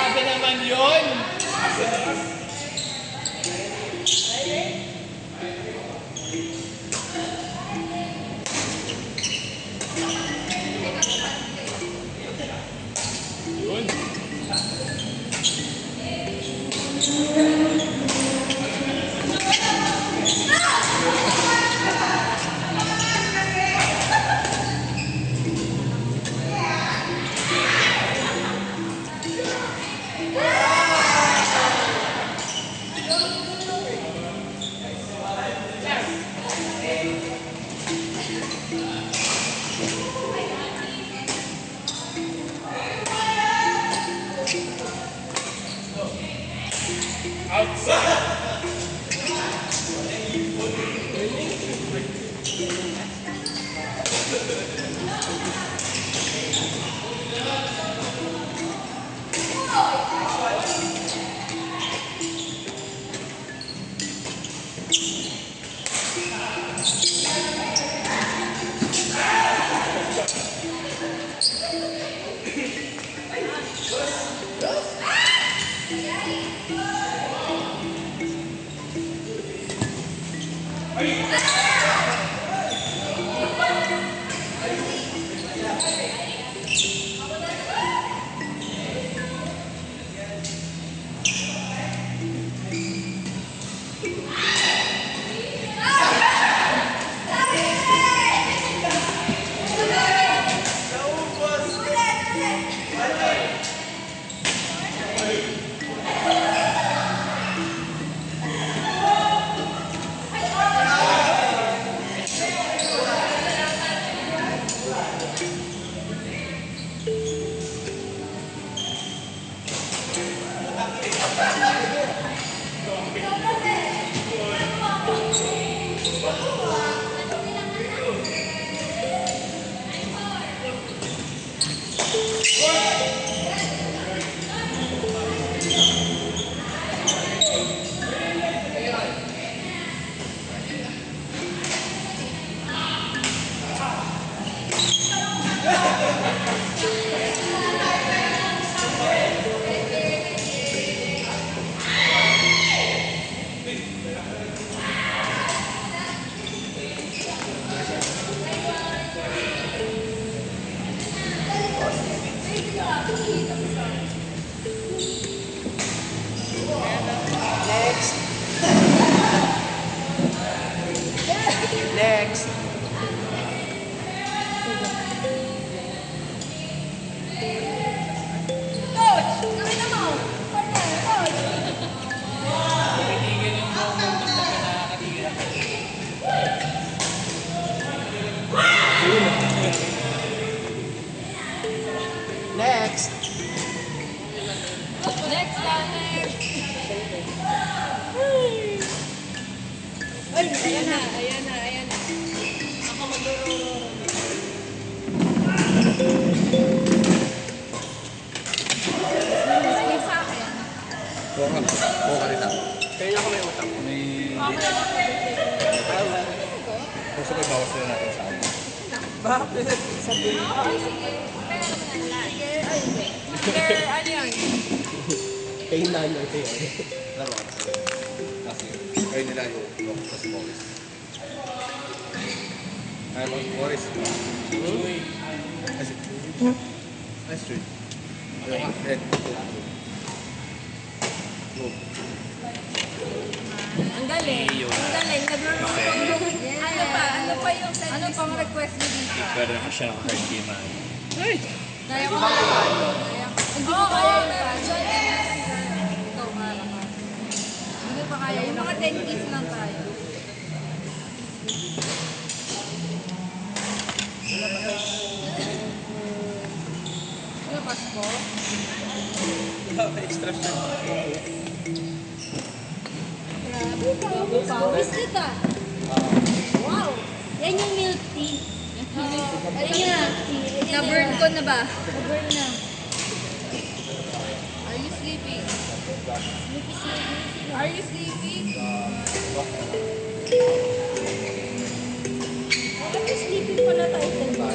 Grabe naman yun! Outside! Ay, ayan na, ayan na, ayan na. Ako mag-roro. Ay, sa akin. Buka rin ako. Kaya ako may utang. May... Okay lang ako. Gusto ko ibawas na natin sa akin. Bakit? Okay, sige. Pero naman yan. Sige, ay, hindi. Pero ano yan? Kay nanay ko yun. Laro ka sa kasi kayo nila yung lock sa si Morris. Ay, Morris. Uy. Ay, straight. Red. Move. Ang galing. Ang galing. Nag-roro. Ano pa? Ano pa yung set Ano pang request mo dito? Pwede naman siya naka-hard game man. Kaya ko malaman. Hindi ko kaya yung pass. Ikaw para ka. Hindi pa kaya. Yung mga 10 keys lang tayo. Ano Pasko? Extra shot. Grabe, pawis kita. Wow! Yan yung milk tea. Ayun na. Na-burn ko na ba? Na-burn na. Are you sleeping? Are you sleeping? Bakit sleeping pala tayo diba?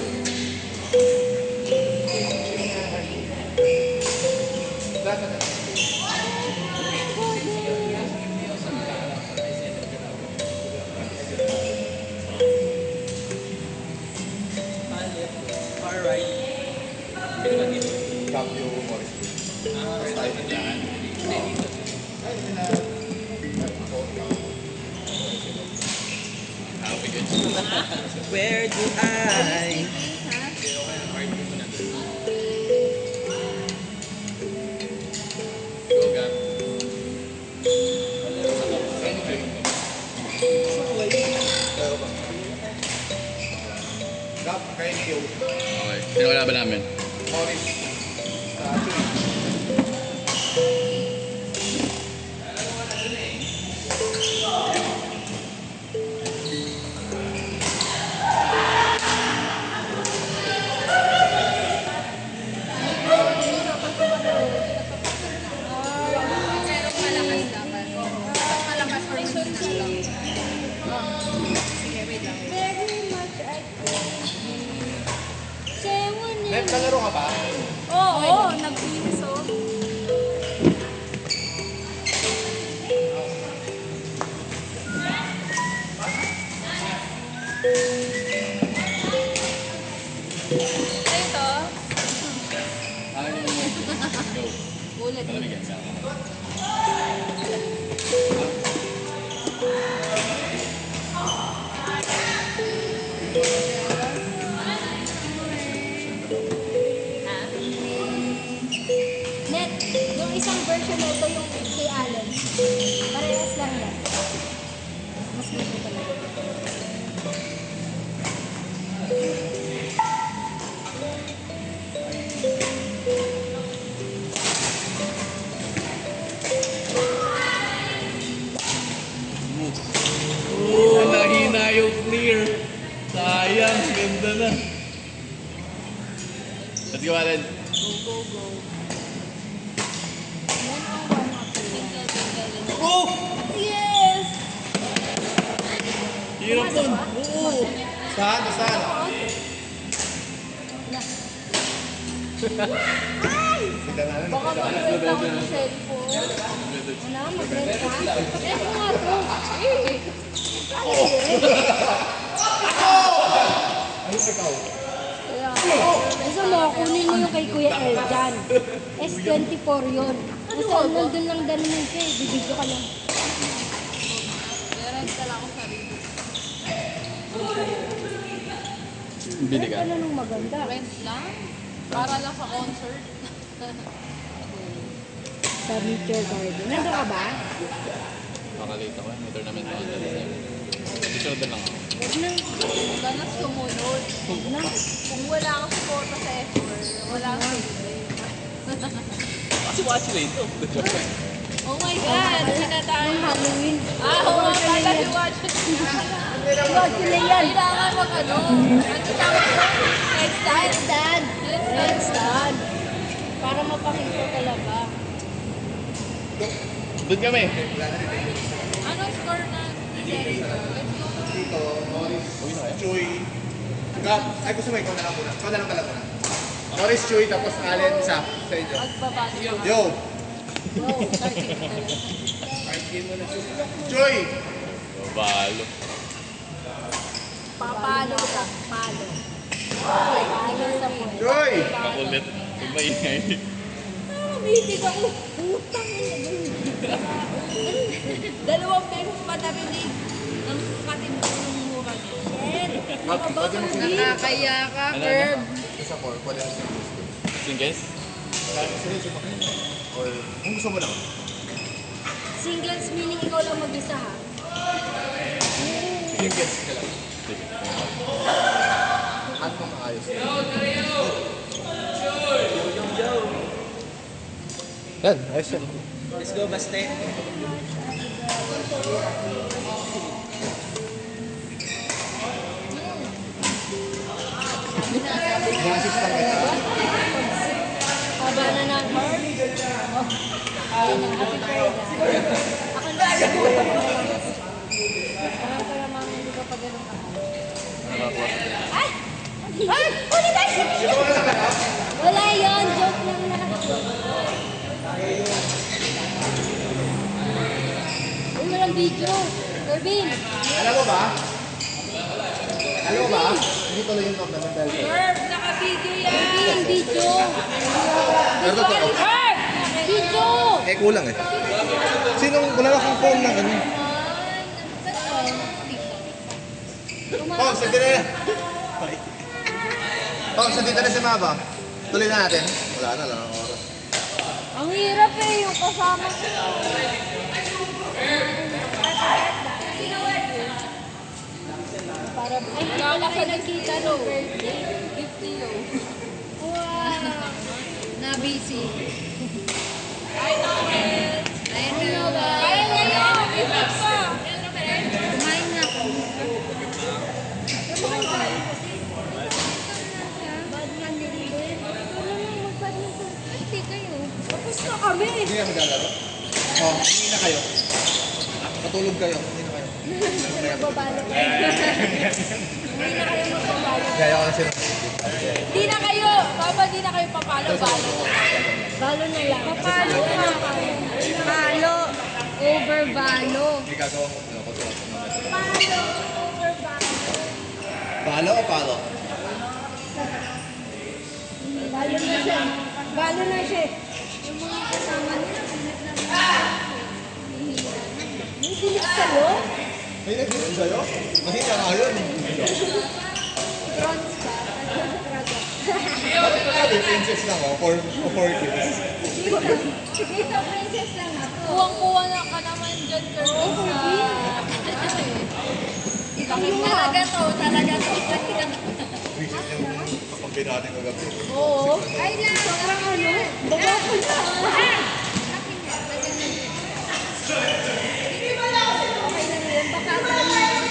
Far right. Top yung Morris. First time na dyan. Where do I? Top, kayo yung Okay. Sino kalaban namin? Morris. Sa Pero malakas dapat. Mas malakas or mas na lang. Sige, wait lang. Very much I Sewan Net, kalaro ka ba? Oo, nag-inis oh. Ito. Ulit. Net, yung isang version na ito yung kay Alan. Parehas lang yan. Mas gusto ko lang. Oh, nahina yung clear. Sayang, ganda na. Let's go, Alan. Oh! Yes! Hirap nun. Oo. Saan? Saan? Kita na lang. Baka mag-rent ako ng cellphone. Wala, mag-rent ka? Rent mo nga to. Ano ikaw? Gusto mo, kunin mo yung kay Kuya El dyan. S24 yun. Basta nandun lang ganun siya eh. Bibidyo ka lang. Meron ka lang akong sarili. Bili Rent ka na nung maganda. Rent lang? Para lang sa concert. Sa Nature Garden. Nandun ka ba? Makalate ako. May tournament ako. Susunod na lang ako. Huwag na. Huwag ka na sumunod. Huwag na. Kung wala akong suporta sa effort, wala akong sumunod. Kasi watch late. Oh my God! Sinatay. Halloween. Oo nga pala, watch it. Watch nila yan. Kailangan mag ano? Ano tawag ko? Headstand. Headstand. Para mapakita talaga. Doon kami. Anong score na? Dito, Norris, Chuy. Ay, gusto mo ikaw na lang muna. Ikaw na lang pala muna. Norris, Chuy, tapos Allen, isa sa inyo. Magbabalo. Yo! Chuy! Balo. Papalo ka. Palo. Chuy! Makulit. Huwag maingay. Umitig ako. Utang Dalawang beses pa narinig ang katimbang ng mukha niya. Nakakaya ka, Ano, Herb. Isa po, pwede na siya. Singles? Sunod siya makinig. Or, kung gusto mo lang. Singles meaning ikaw lang mag-isa ha. Yung gets ka lang. Sige. At kung maayos. Yan, ayos yan. Let's go, Baste. Ina-assist lang kita. Haba na ng heart. Happy birthday. Ako na ako. Parang para mami hindi ka pa ganun ka. Ay! Ay! Huli guys! Wala yun. Joke lang na. Uy, walang video. Corbin! Alam mo ba? Alam mo ba? Hindi tuloy yung top naman dahil sa'yo. Herb, naka-video yan. Corbin, video! Pero totoo. Herb! Video! Eh, kulang eh. Sinong, wala na kang phone na ano? Oh, sa dito na. Oh, sa dito na si Maba. Tuloy na natin. Wala na lang ang oras. Ang hirap eh, yung kasama ko. Para ay, Kala wala ka kayo nakita nakita no. no. Gift niyo. Wow! Na-busy. Ay, Noel. Ay, Noel. Kaya niya yun. Ito pa. Kumain na ako. Kumain ka. Badman nililin. Wala nang mag-badminton. Hindi kayo. Tapos na kami. Hindi na maglalaro? Oh, hindi na kayo. Matulog kayo. Hindi na kayo. Magbabalo. Hindi na kayo magbabalo. Gaya ko na sila. Di na kayo. Papa, di na kayo papalo-palo. Balo na lang. Papalo na. Balo. Over balo. Hindi gagawa mo. Ano, kung sila sa mga Balo. Over balo. Palo o palo? Balo na siya. Balo na siya. Yung mga kasama nila, pinag lang. Hindi bilis sa'yo. May nag-gusto sa'yo? Mahina nga yun. Bronze ba? Bakit ka princess lang oh? For kids. Dito, princess lang ako. Kuwang-kuwa na ka naman dyan, Curtis. Talaga to. Talaga to. Princess yung kapampi natin kagabi. Oo. Ay lang, parang ano? Bawa ko na. Okay lang yun. Baka tayo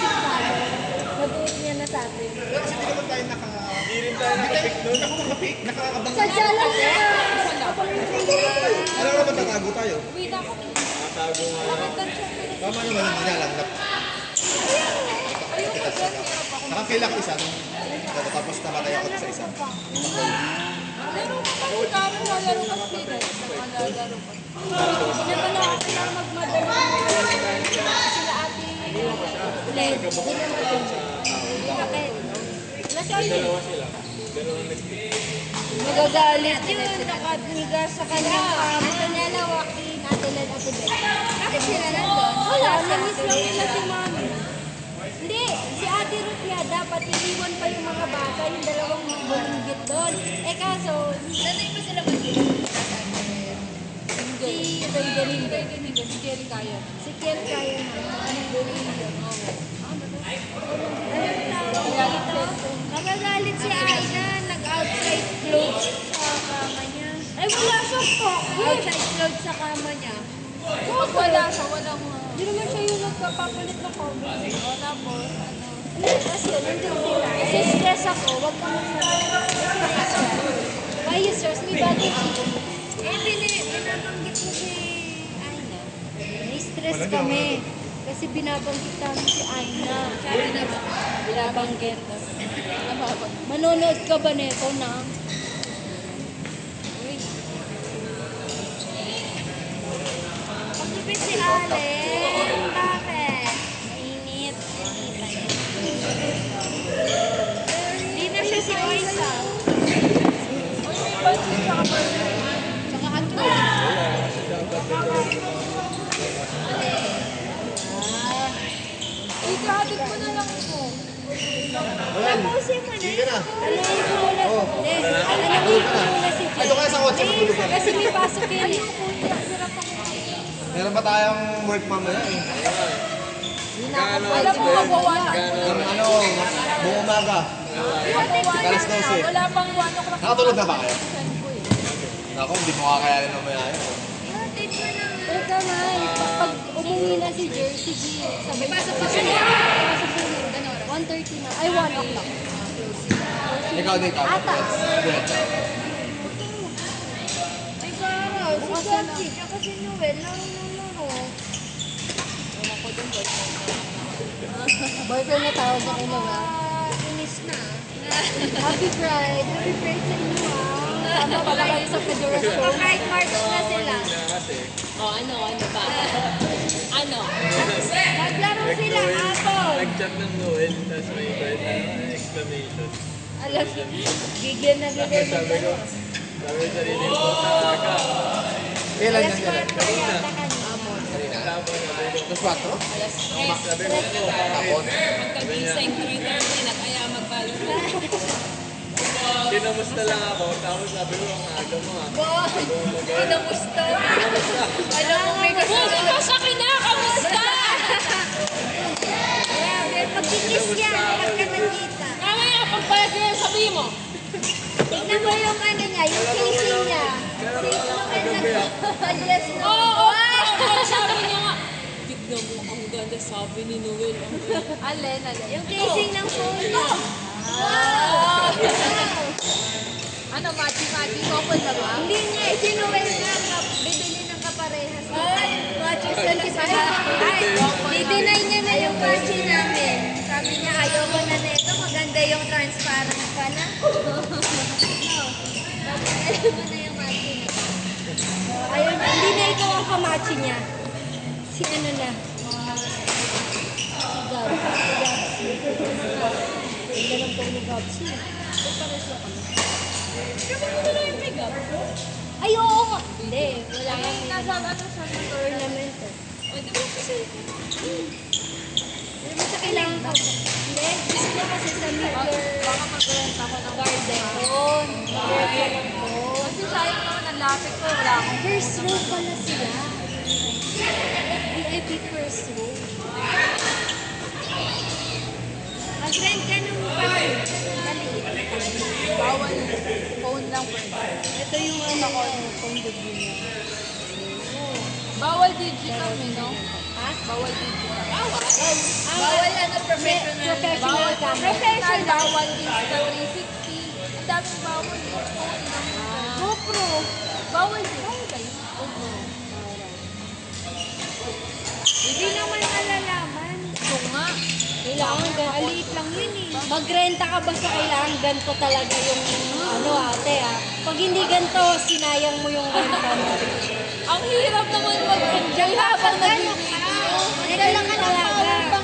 nabuot niya na sa atin. Kasi hindi naman tayo Hindi rin tayo nakapik nun. Ako nakapik. Nakakabang. Sadya lang na. Alam mo naman tatago tayo. Uwi na ako. Tatago nga. Bakit ka siya? Tama naman hindi na lang. Ayoko dyan. Hirap ako. Nakakilak isa. Tapos namatay ako sa isa. Laro ka pa rin kami. Laro ka spirit. Laro ka. Hindi pa na ako lang magmadali. Sila ate LED. Bakit? Dalawa sila. Dalawang nag-pick. Magagalit yun. Nakadniga sa kanyang kama. Ito niya na Joaquin, ate LED, ate Beth. Bakit sila nandun? Wala, nangis lang nila si mami. Hindi, si ate Ruth nga dapat iniwan pa yung mga bata, yung dalawang bulinggit doon. Eh kaso, Nanay pa sila mag-iwan. si Raiden hindi. Hindi, si Kerry kaya. Si Kiel kaya na. Anong bulinggit? Nagagalit si Aina, nag-outside clothes sa kama niya. Ay, wala siyang pocket. Outside clothes sa kama niya. Pag wala siya, walang... Hindi naman siya yung nagpapapalit ng comment. O tapos, ano? Kasi yun, nandun sila. Kasi stress ako, wag ka mag-stress. Why you stress? May bagay siya. Binabanggit mo si Aina. May stress kami. Kasi binabanggit namin si Aina. Sabi na ba? Binabanggit. Manonood ka ba neto na? Uy. Pagkipit si Allen. Bakit? Mainit. Hindi na siya si Oisa. Uy, may pansin tsaka burger. Tsaka hotdog. Ikahatid ko na lang po. Tapusin mo na. Sige na. Alayin ko muna. Alayin ko muna si Jen. Ay, doon ka sa kotse, matulog ka. Kasi may pasok yan eh. Meron ba tayong work mamaya eh? Alam mo, magwawan. Ng ano, buong umaga. Alas 12. Wala pang 1 o'clock. Nakatulog na ba kayo? Ako, hindi mo kakayanin mamaya yun. Teka nga, pag umuwi na si Jersey G, sabay Pasok pa pa siya. Pasok pa siya. 1:30 na. Ay, 1 o'clock. Ikaw din, ikaw. Ata. Diretso. Ay, parang. Si Jackie, tsaka si Noel. Laro. Boyfriend na tawag na kayo nga. Inis na. Happy Pride. Happy Pride sa inyo ah. Tama pala kayo sa federasyon. Pride March na sila. Ano ba? Ano? Naglaro sila hapon. Nag-chat ng Noel, tapos may exclamation. Alam, gigil na gigil. Sabi ko sa sarili ko, talaga. Kailan Alas yan yan? 4 yata kanina. Kanina. Tapos sabi ko, Alas 4? sabi ko, Tapon. Magkagising 3:30 na kaya magpalo. kinamusta lang ako, tapos sabi ko, ang aga mo ah. Boy, kinamusta? Alam mo, may gusto. Buti ka sa kinakamusta! Grabe, pagkikis yan, pagka nakita. Mamaya, pagbayad ko sabihin mo. Tignan mo yung ano niya, yung casing niya. Safe naman nag-address na. Oo! Sabi niya nga, tignan mo, ang ganda sabi ni Noel. Alin. Yung casing ng phone niya. Wow! Ano, machi-machi couple na ba? Hindi niya, si Noel nga, bibili ng kaparehas. Ay, machi 25. Ay, didinay niya na yung machi namin. Sabi niya, ayaw ko na nito, maganda yung transparent pa na. Ayaw mo na yung machi na. Ayun, hindi na ikaw ang kamachi niya. Si ano na. Si Gab. Hindi lang po ni Gabsi. Ay, oo nga. Hindi, wala nga. Nasa ano siya ng Tournament eh. O, di ba kasi? Alam mo sa kailangan ko. Hindi, gusto ko kasi sa Midler baka mag-rent ako ng Garden. Doon. Kasi sayang naman ang lapit ko, wala akong First row pala sila. VIP first row. mag-rent ka nung maliit. Bawal phone lang pwede. Ito yung ano ko, point of view niya. Bawal digital eh, no? Ha? Bawal digital. Bawal ano, professional Bawal camera. professional. Bawal Insta 360. Ang daming bawal eh. Phone lang. GoPro. Bawal din. Bawal kayo. Hindi naman malalaman. Ito nga. Kailangan ganito. Maliit lang yun eh. Magrenta ka basta kailangan ganito talaga yung ano ate ah. Pag hindi ganito, sinayang mo yung renta mo. Ang hirap naman mag-enjoy habang nag-video. Dala ka talaga.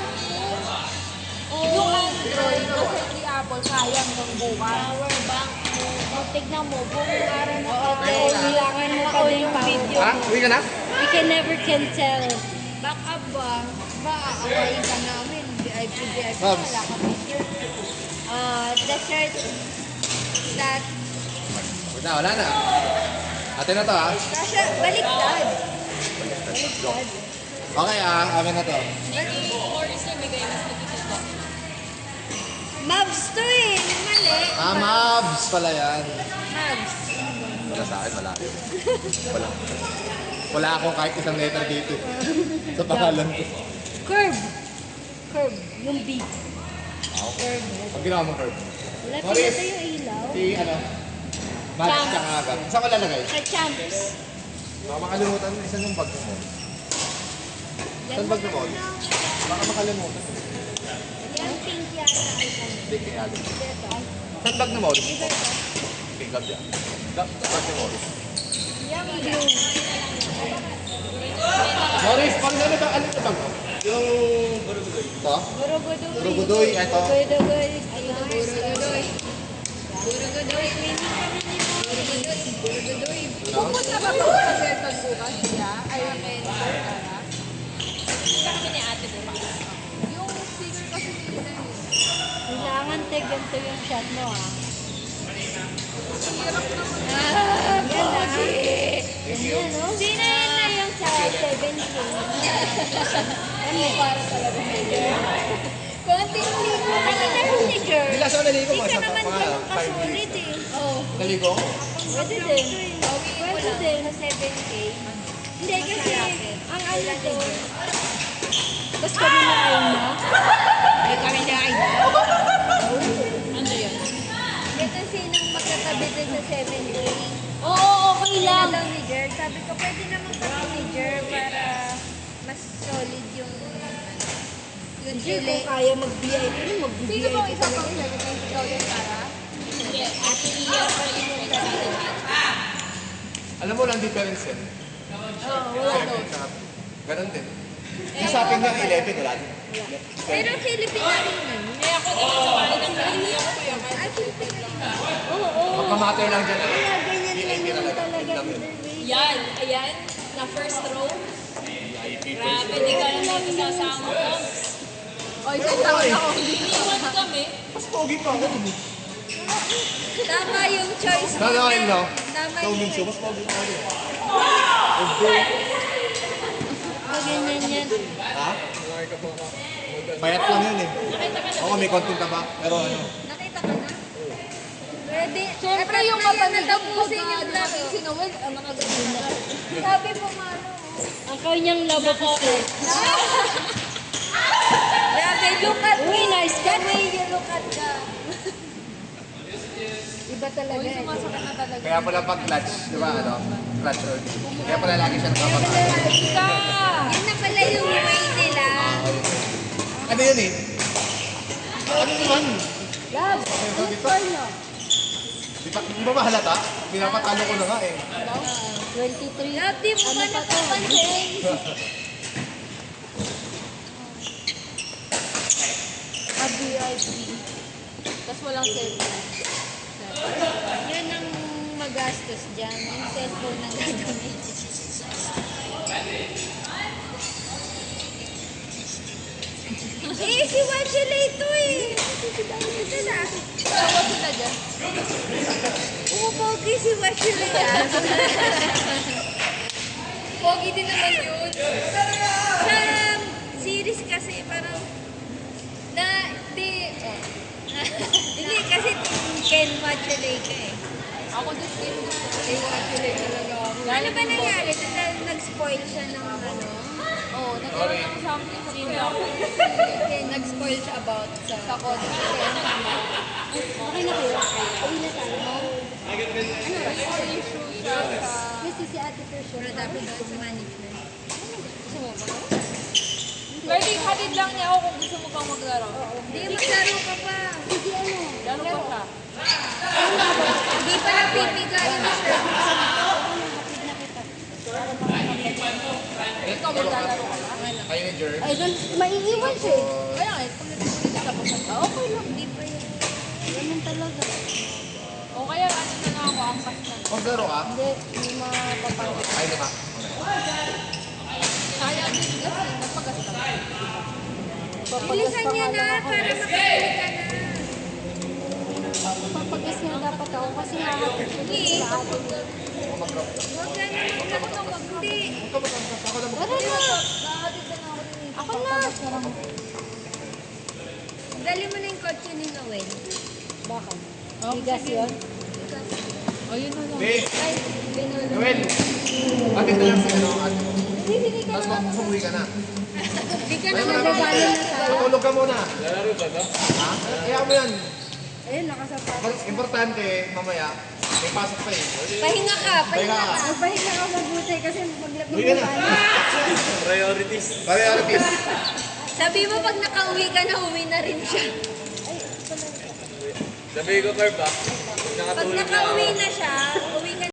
Yung Android, kasi si Apple, kaya hanggang bukas. Power bank mo. O, tignan mo, buong araw na pati. Kailangan mo pa din video. Ha? Uwi ka na? We can never can tell. Backup ba? Aawain ka namin. VIP. Mabs. Wala ka video. The shirt that... Wala na. Atin na to ha. Kasha, baliktad. Okay amin na to. Or is there bigay mas nagtitito? Mabs to eh. Mali. Mabs pala yan. Mabs. Wala sa akin, malalim. Wala. Wala akong kahit isang letter dito. Sa pangalan ko. Curve. Curve. Yung B. Okay. Pag ginawa mo curve. Wala Morris. pinatay yung ilaw. Si ano? Match tsaka agad. Saan ko lalagay? Sa champs. Baka makalimutan mo. Isan yung bag mo. Saan bag mo? Baka makalimutan. Yung pink yata ay ano. Hindi kaya. Ito. Saan bag mo? Ito. Pick up yan. Bag ni Morris. Yung blue. Morris, pag ano ba? Ano ito bag mo? Yung... Ito? Burugudoy. Burugudoy. Ito. Burugudoy. Ayun, burugudoy. Burugudoy. Cleaning kami ni Burugudoy. Burugudoy. Pupunta ka ba sa Celton bukas siya? Ay, Pupunta kami ni ate bukas. Yung singer kasi nila eh. Kailangan ganito yung shot mo ah. Hirap naman. Yan na. Yan no? Sino yun na yung sa 7K? Ano para talaga medyo? Konting ligo ka na ni Girl. Hindi lang siya naligo mo. Hindi ka Sa naman mga ganun 5 kasulit minutes. eh. Oo. Naligo? Pwede din. Pwede din sa 7K. Hindi kasi ang ano to. Tapos kami na kayo na. Kami na ay Ano yun? Yan kasi nang magkatabi din sa 7K. Oo, okay lang. Daw ni Jer. Sabi ko pwede naman kami ni Jer para mas solid yung Hindi kung kaya mag-VIP, mag-VIP. Sino bang isa pang 7 ikaw din para? Hindi, ate Iya pa rin yung Alam mo lang difference yan. Oo, wala daw. Ganon din. Yung sa akin nga 11, wala din. Pero Filipina rin yun. Eh ako din sa bahay ng bahay ako kuya. Ay, Filipina rin. Oo. Magkamatter lang dyan. Kaya ganyan lang yun talaga. Yan, ayan, na first row. Grabe, di ka lang dito sasama ko. Oy, saan taon ako? Iniwan kami. Mas pogi pa ako. Tama yung choice mo. Ano kayo, no? Tama Ikaw yung minso, choice. mas pogi pa ako. Ganyan yan. Ha? Payat lang yun eh. Ako may konting taba. Pero ano? Nakita ka na? Pwede. Siyempre At yung na yan, matanig ang natapusin yung pusa. laro. Si Noel, ang nakaganda. Sabi mo nga ano. Ang kanyang labo po sir. Grabe, look at Uy, nice the cut. way you look at ka. Iba talaga Uy, eh. sumasakit na talaga. Kaya pala pag clutch, di ba ano? Clutch or kaya pala lagi siya nakapag-ano. Ika! Yun na pala yung way nila. Ano yun eh? Ano naman? Love, good for no. Di ba mahalata? Pinapatalo ko na nga eh. 23. Love, di mo ba napapansin? A VIP. Tapos walang cellphone. Yun ang magastos dyan. Yung cellphone na gagamit. Eh, si Wachile ito eh. Ito na. Tawa sila dyan. Umupogi si Wachile ah. Pogi din naman yun. Sa series kasi parang hindi kasi Ken Wachile ka eh. Ako din din. Eh, actually, talaga ako. Ano ba nangyari? Nag-spoil siya ng ano? Oo, nagkaroon ng something sa kuya ko. Nag-spoil siya about Sa kotse. Okay na kayo? Uwi na tayo. Issue siya sa... Kasi si Ate Persyo. pero dapat doon sa management. Gusto mo ba? Pwede hatid lang niya ako kung gusto mo pang maglaro. Hindi, maglaro ka pa. Sige ano? Laro pa siya. Hindi pa napipigay yung shirt. Ikaw maglalaro ka lang. Kayo ni Jer. Ay, doon, maiiwan siya eh. Kaya nga, ulit-ulit ka tapos na. Okay lang. Hindi pa yun. Ganun talaga. O kaya ano na lang ako, ampas na. Maglaro ka? Hindi, hindi mapapagod. Ay naman. Kaya din kasi, nagpagasta. Bilisan niya na para makauwi ka na. Papagas nga dapat ako kasi nakakapit ko Hindi. sa atin. Huwag ka na mag-hindi. Tara na! Ako na! Dali mo na yung kotse ni Noel. Bakit? Bigas yun? Ayun na lang. Be, Ay, binulong. Noel. Bakit na lang sa ano, ano. Hindi ka Tapos naman. umuwi ka na. Hindi ka naman nagagalo na tayo. Matulog ka muna. Lalaro ba to? Ha? Kaya mo yan. Ayun, nakasapatos. Importante, mamaya, may pasok pa eh. Pahinga ka, pahinga ka. Magpahinga ka mabuti kasi maglap Uwi ng ka na. bahay. Priorities. Priorities. Sabi mo pag nakauwi ka na, uwi na rin siya. Sabi ko, Carb, Pag nakatulog na ako. nakauwi na siya,